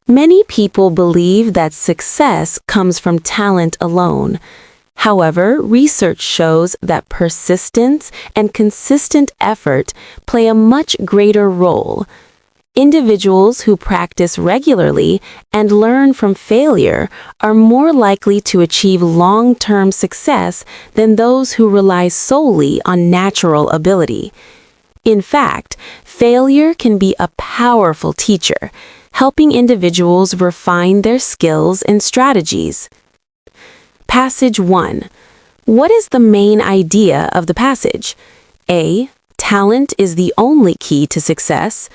Many people believe that success comes from talent alone. However, research shows that persistence and consistent effort play a much greater role. Individuals who practice regularly and learn from failure are more likely to achieve long-term success than those who rely solely on natural ability. In fact, failure can be a powerful teacher, helping individuals refine their skills and strategies. Passage 1. What is the main idea of the passage? A. Talent is the only key to success.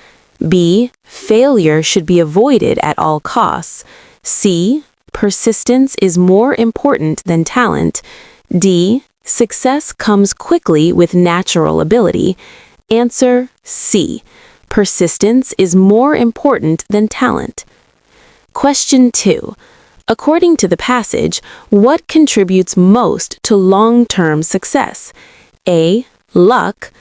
B. Failure should be avoided at all costs. C. Persistence is more important than talent. D. Success comes quickly with natural ability. Answer C. Persistence is more important than talent. Question 2. According to the passage, what contributes most to long-term success? A. Luck.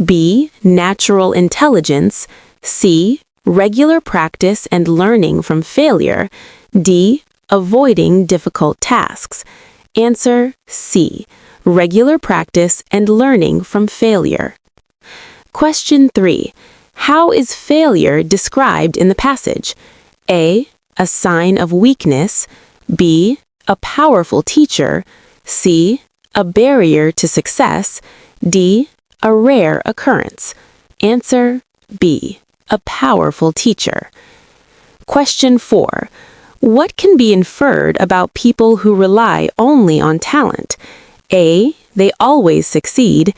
B. Natural intelligence. C. Regular practice and learning from failure. D. Avoiding difficult tasks. Answer C. Regular practice and learning from failure. Question 3. How is failure described in the passage? A. A sign of weakness. B. A powerful teacher. C. A barrier to success. D. A rare occurrence. Answer B. A powerful teacher. Question 4. What can be inferred about people who rely only on talent? A. They always succeed.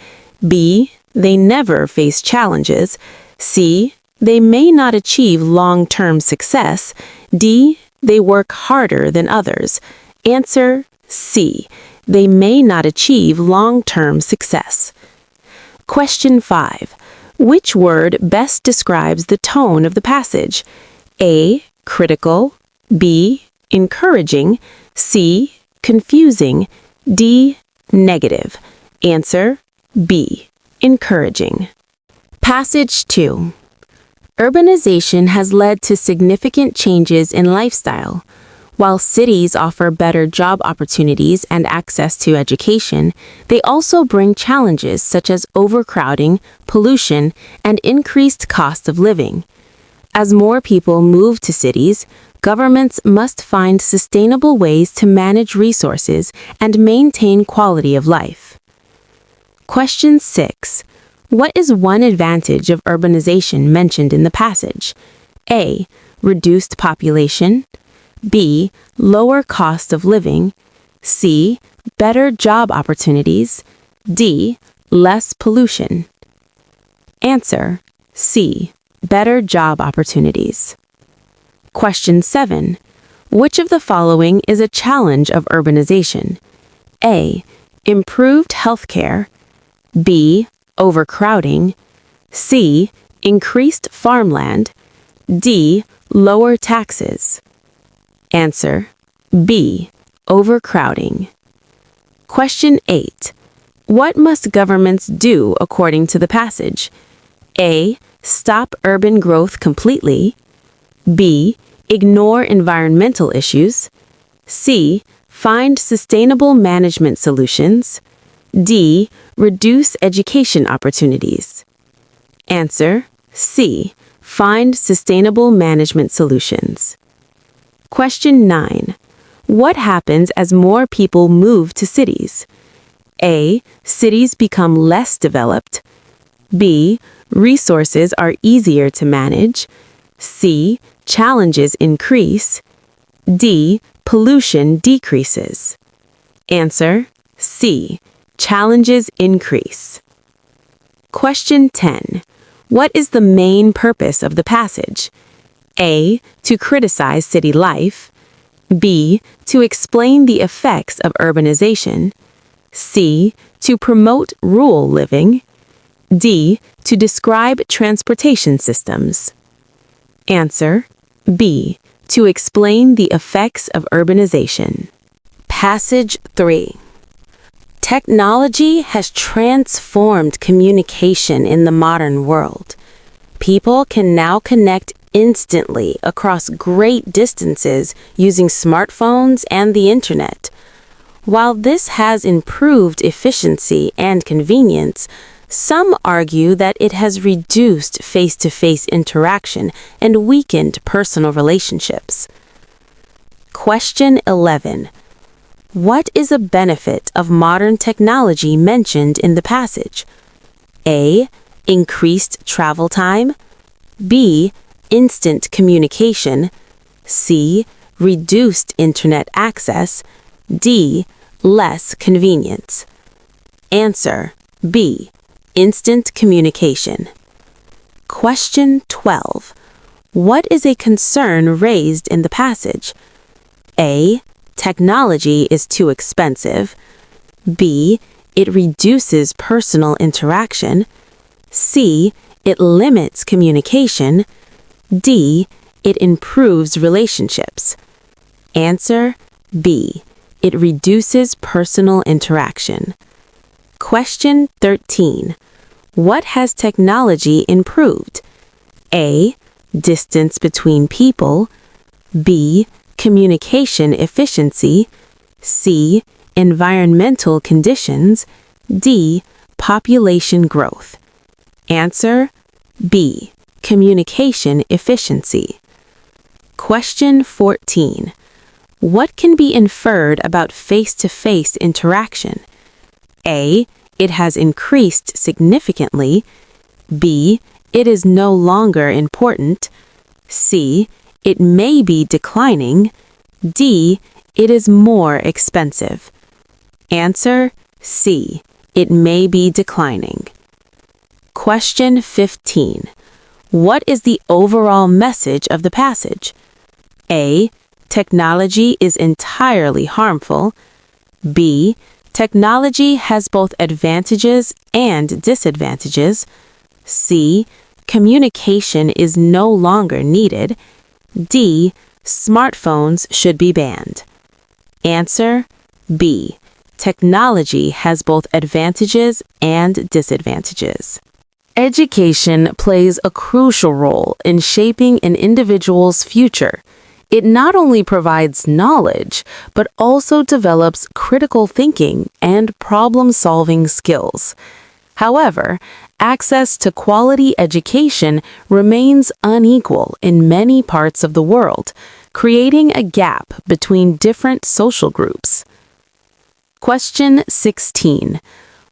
B. They never face challenges. C. They may not achieve long-term success. D. They work harder than others. Answer C. They may not achieve long-term success. Question 5. Which word best describes the tone of the passage? A. Critical. B. Encouraging. C. Confusing. D. Negative. Answer B. Encouraging. Passage 2. Urbanization has led to significant changes in lifestyle. While cities offer better job opportunities and access to education, they also bring challenges such as overcrowding, pollution, and increased cost of living. As more people move to cities, governments must find sustainable ways to manage resources and maintain quality of life. Question 6. What is one advantage of urbanization mentioned in the passage? A. Reduced population. B. Lower cost of living. C. Better job opportunities. D. Less pollution. Answer C. Better job opportunities. Question 7. Which of the following is a challenge of urbanization? A. Improved healthcare. B. Overcrowding. C. Increased farmland. D. Lower taxes. Answer B. Overcrowding. Question 8. What must governments do according to the passage? A. Stop urban growth completely. B. Ignore environmental issues. C. Find sustainable management solutions. D. Reduce education opportunities. Answer C. Find sustainable management solutions. Question 9. What happens as more people move to cities? A. Cities become less developed. B. Resources are easier to manage. C. Challenges increase. D. Pollution decreases. Answer C. Challenges increase. Question 10. What is the main purpose of the passage? A. To criticize city life. B. To explain the effects of urbanization. C. To promote rural living. D. To describe transportation systems. Answer B. To explain the effects of urbanization. Passage 3. Technology has transformed communication in the modern world. People can now connect instantly across great distances using smartphones and the internet. While this has improved efficiency and convenience, some argue that it has reduced face-to-face interaction and weakened personal relationships. Question 11. What is a benefit of modern technology mentioned in the passage? A. Increased travel time. B. Instant communication. C. Reduced internet access. D. Less convenience. Answer: B. Instant communication. Question 12. What is a concern raised in the passage? A. Technology is too expensive. B. It reduces personal interaction. C. It limits communication. D. It improves relationships. Answer: B. It reduces personal interaction. Question 13. What has technology improved? A. Distance between people. B. Communication efficiency. C. Environmental conditions. D. Population growth. Answer: B. Communication efficiency. Question 14. What can be inferred about face-to-face interaction? A. It has increased significantly. B. It is no longer important. C. It may be declining. D. It is more expensive. Answer: C. It may be declining. Question 15. What is the overall message of the passage? A. Technology is entirely harmful. B. Technology has both advantages and disadvantages. C. Communication is no longer needed. D. Smartphones should be banned. Answer: B. Technology has both advantages and disadvantages. Education plays a crucial role in shaping an individual's future. It not only provides knowledge, but also develops critical thinking and problem-solving skills. However, access to quality education remains unequal in many parts of the world, creating a gap between different social groups. Question 16.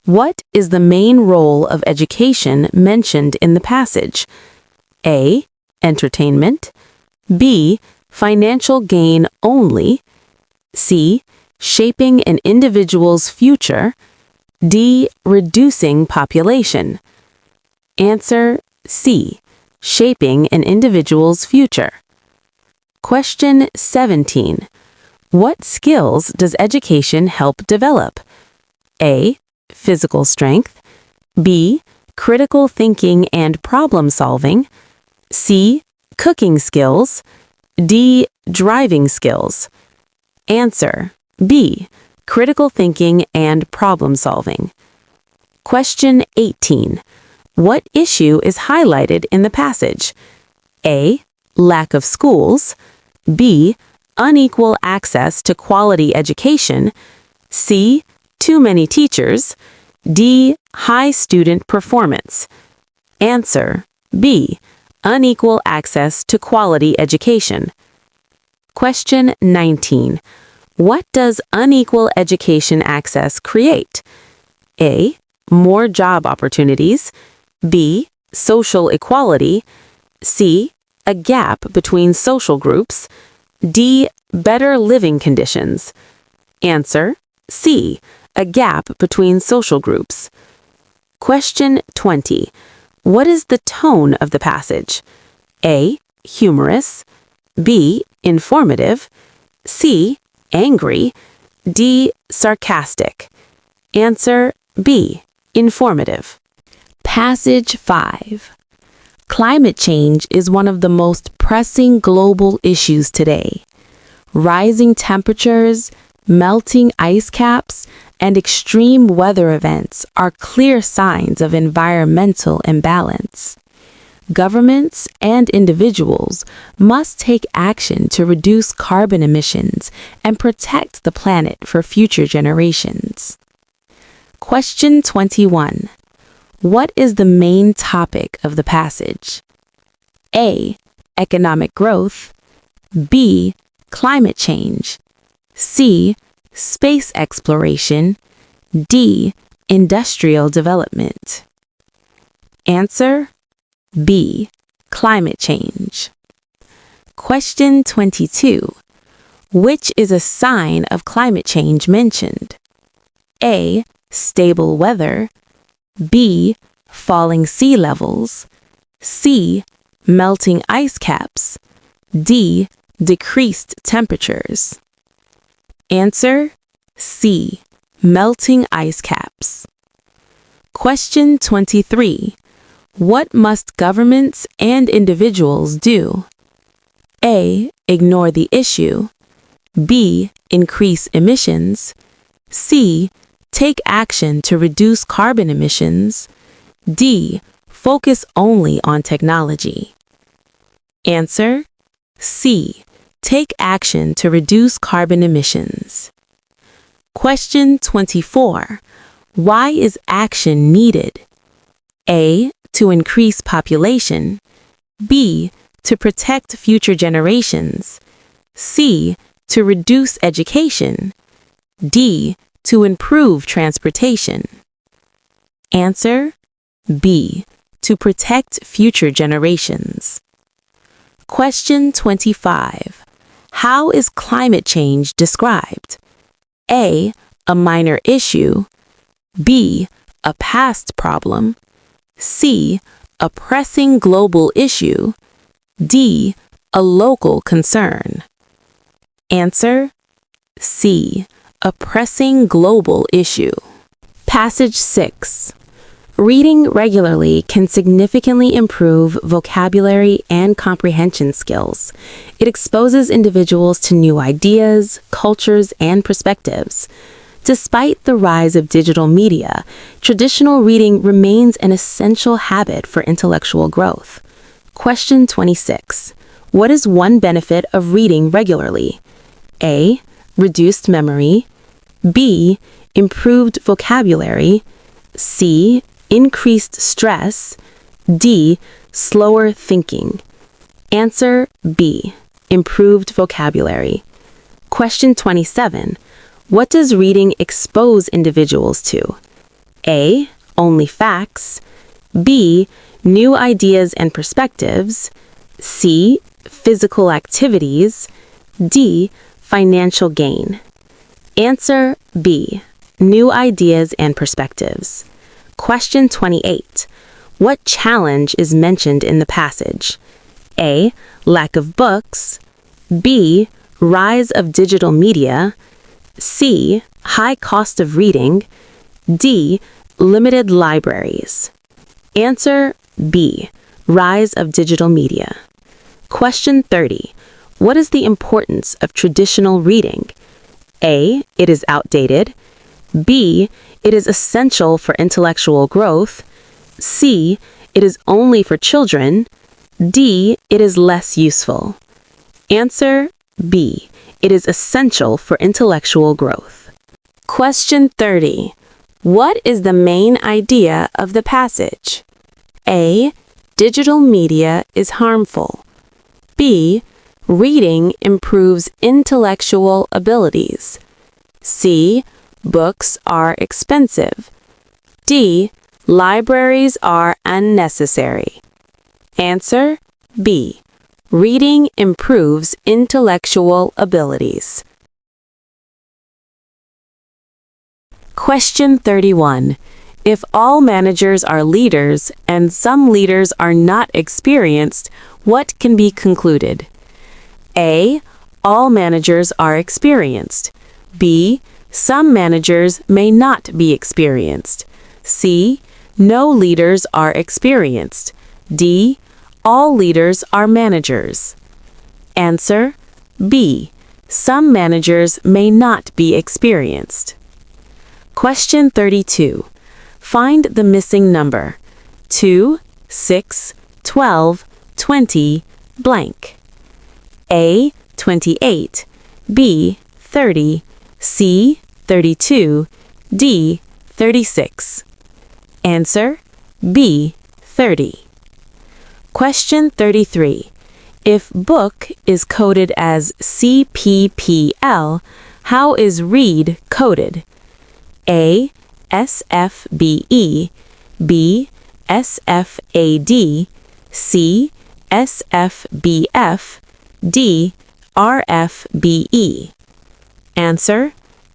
What is the main role of education mentioned in the passage? A. Entertainment. B. Financial gain only. C. Shaping an individual's future. D. Reducing population. Answer: C. Shaping an individual's future. Question 17. What skills does education help develop? A. Physical strength. B. Critical thinking and problem solving. C. Cooking skills. D. Driving skills. Answer: B. Critical thinking and problem solving. Question 18. What issue is highlighted in the passage? A. Lack of schools. B. Unequal access to quality education. C. Too many teachers. D. High student performance. Answer: B. Unequal access to quality education. Question 19. What does unequal education access create? A. More job opportunities. B. Social equality. C. A gap between social groups. D. Better living conditions. Answer: C. A gap between social groups. Question 20. What is the tone of the passage? A. Humorous. B. Informative. C. Angry. D. Sarcastic. Answer: B. Informative. Passage 5. Climate change is one of the most pressing global issues today. Rising temperatures, melting ice caps, and extreme weather events are clear signs of environmental imbalance. Governments and individuals must take action to reduce carbon emissions and protect the planet for future generations. Question 21. What is the main topic of the passage? A. Economic growth. B. Climate change. C. Space exploration. D. Industrial development. Answer: B. Climate change. Question 22. Which is a sign of climate change mentioned? A. Stable weather. B. Falling sea levels. C. Melting ice caps. D. Decreased temperatures. Answer: C. Melting ice caps. Question 23. What must governments and individuals do? A. Ignore the issue. B. Increase emissions. C. Take action to reduce carbon emissions. D. Focus only on technology. Answer: C. Take action to reduce carbon emissions. Question 24. Why is action needed? A. To increase population. B. To protect future generations. C. To reduce education. D. To improve transportation. Answer: B. To protect future generations. Question 25. How is climate change described? A. A minor issue. B. A past problem. C. A pressing global issue. D. A local concern. Answer: C. A pressing global issue. Passage 6. Reading regularly can significantly improve vocabulary and comprehension skills. It exposes individuals to new ideas, cultures, and perspectives. Despite the rise of digital media, traditional reading remains an essential habit for intellectual growth. Question 26. What is one benefit of reading regularly? A. Reduced memory. B. Improved vocabulary. C. Increased stress. D. Slower thinking. Answer: B. Improved vocabulary. Question 27. What does reading expose individuals to? A. Only facts. B. New ideas and perspectives. C. Physical activities. D. Financial gain. Answer: B. New ideas and perspectives. Question 28. What challenge is mentioned in the passage? A. Lack of books. B. Rise of digital media. C. High cost of reading. D. Limited libraries. Answer: B. Rise of digital media. Question 30. What is the importance of traditional reading? A. It is outdated. B. It is essential for intellectual growth. C. It is only for children. D. It is less useful. Answer: B. It is essential for intellectual growth. Question 30. What is the main idea of the passage? A. Digital media is harmful. B. Reading improves intellectual abilities. C. Books are expensive. D. Libraries are unnecessary. Answer: B. Reading improves intellectual abilities. Question 31. If all managers are leaders and some leaders are not experienced, what can be concluded? A. All managers are experienced. B. Some managers may not be experienced. C. No leaders are experienced. D. All leaders are managers. Answer: B. Some managers may not be experienced. Question 32. Find the missing number. 2, 6, 12, 20, blank. A, 28, B, 30, C, 32, D, 36. Answer, B, 30. Question 33. If book is coded as CPPL, how is read coded? A, SFBE, B, SFAD, C, SFBF, D, RFBE. Answer,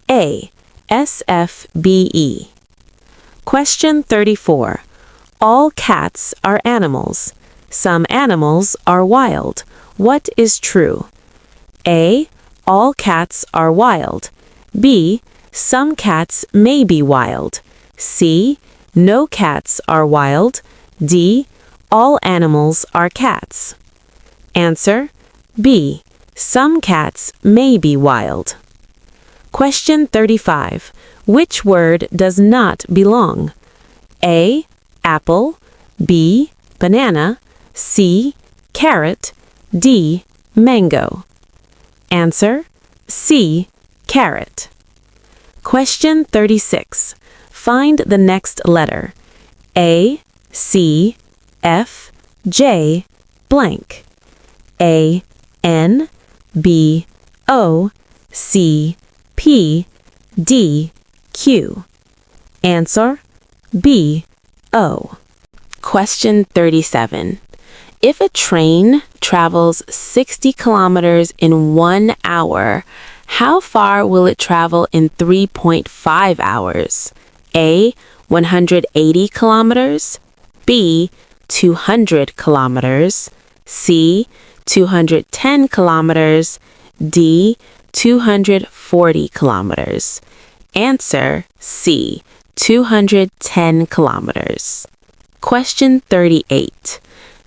A, SFBE. Question 34. All cats are animals. Some animals are wild. What is true? A, all cats are wild. B, some cats may be wild. C, no cats are wild. D, all animals are cats. Answer, B, some cats may be wild. Question 35. Which word does not belong? A, apple, B, banana, C, carrot, D, mango. Answer, C, carrot. Question 36. Find the next letter. A, C, F, J, blank. A, N, B, O, C, P, D, Q. Answer, B, O. Question 37. If a train travels 60 kilometers in 1 hour, how far will it travel in 3.5 hours? A, 180 kilometers, B, 200 kilometers, C, 210 kilometers, D, 240 kilometers. Answer, C, 210 kilometers. Question 38.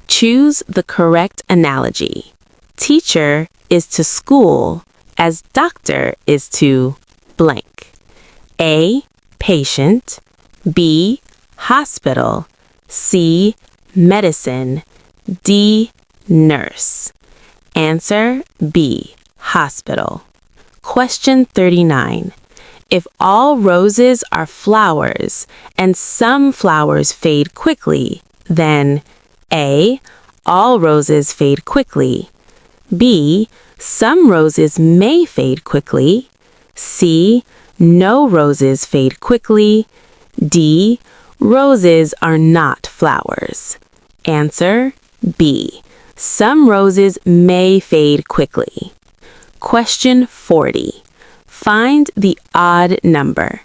Choose the correct analogy. Teacher is to school as doctor is to blank. A, patient, B, hospital, C, medicine, D, nurse. Answer, B, hospital. Question 39. If all roses are flowers and some flowers fade quickly, then A, all roses fade quickly. B, some roses may fade quickly. C, no roses fade quickly. D, roses are not flowers. Answer, B, some roses may fade quickly. Question 40. Find the odd number.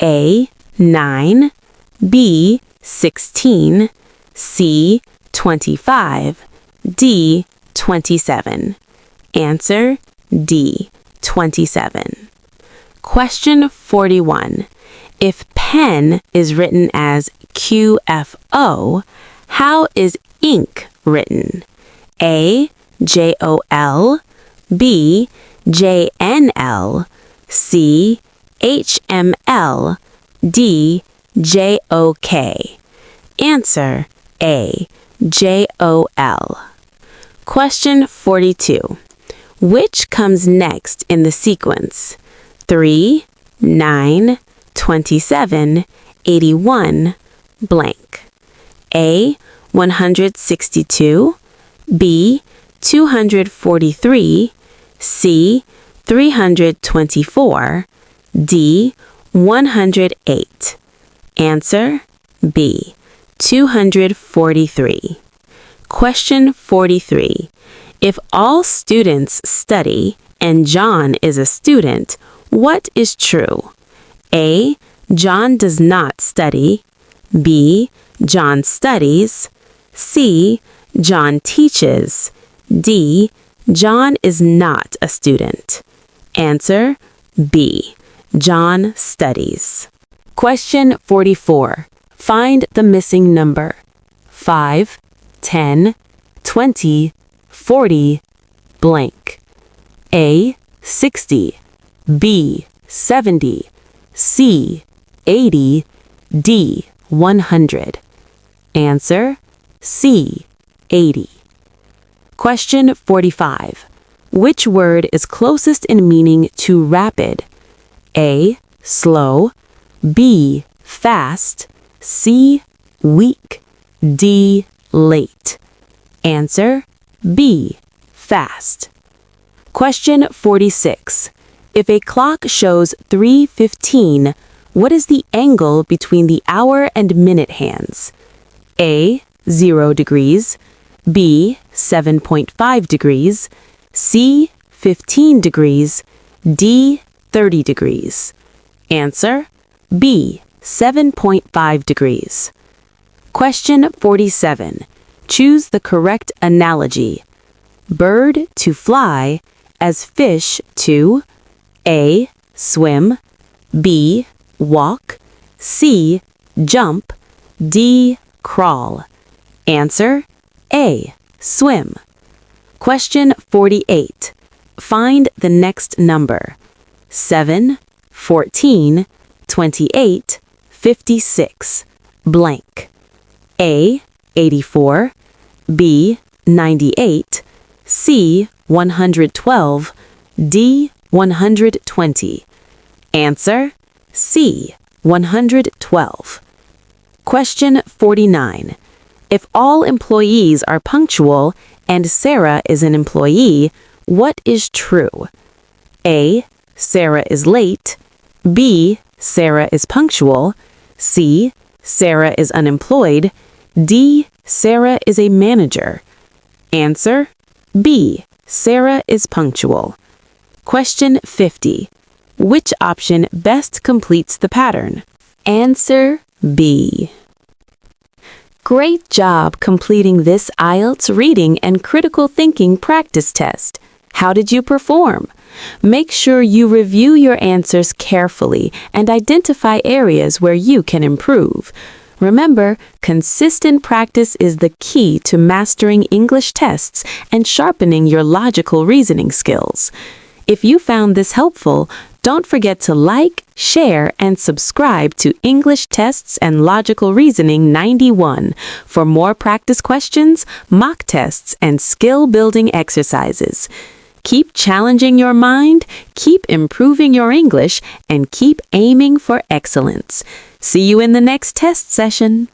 A, 9, B, 16, C, 25, D, 27. Answer, D, 27. Question 41. If pen is written as QFO, how is ink written? A, JOL, B, JNL, C, HML, D, JOK. Answer, A, JOL. Question 42. Which comes next in the sequence? 3, 9, 27, 81, blank. A, 162, B, 243, C, 324, D, 108. Answer, B, 243. Question 43. If all students study and John is a student, what is true? A, John does not study. B, John studies. C, John teaches. D, John is not a student. Answer, B, John studies. Question 44. Find the missing number. 5, 10, 20, 40, blank. A, 60, B, 70, C, 80, D, 100. Answer, C, 80. Question 45. Which word is closest in meaning to rapid? A. Slow. B. Fast. C. Weak. D. Late. Answer B. Fast. Question 46. If a clock shows 3:15, what is the angle between the hour and minute hands? A. 0 degrees. B. 7.5 degrees. C. 15 degrees. D. 30 degrees. Answer B. 7.5 degrees. Question 47. Choose the correct analogy. Bird to fly as fish to A. Swim. B. Walk. C. Jump. D. Crawl. Answer A. Swim. Question 48. Find the next number. 7, 14, 28, 56. Blank. A. 84. B. 98. C. 112. D. 120. Answer C. 112. Question 49. If all employees are punctual and Sarah is an employee, what is true? A. Sarah is late. B. Sarah is punctual. C. Sarah is unemployed. D. Sarah is a manager. Answer B. Sarah is punctual. Question 50. Which option best completes the pattern? Answer B. Great job completing this IELTS reading and critical thinking practice test. How did you perform? Make sure you review your answers carefully and identify areas where you can improve. Remember, consistent practice is the key to mastering English tests and sharpening your logical reasoning skills. If you found this helpful, don't forget to like, share, and subscribe to English Tests and Logical Reasoning 91 for more practice questions, mock tests, and skill-building exercises. Keep challenging your mind, keep improving your English, and keep aiming for excellence. See you in the next test session.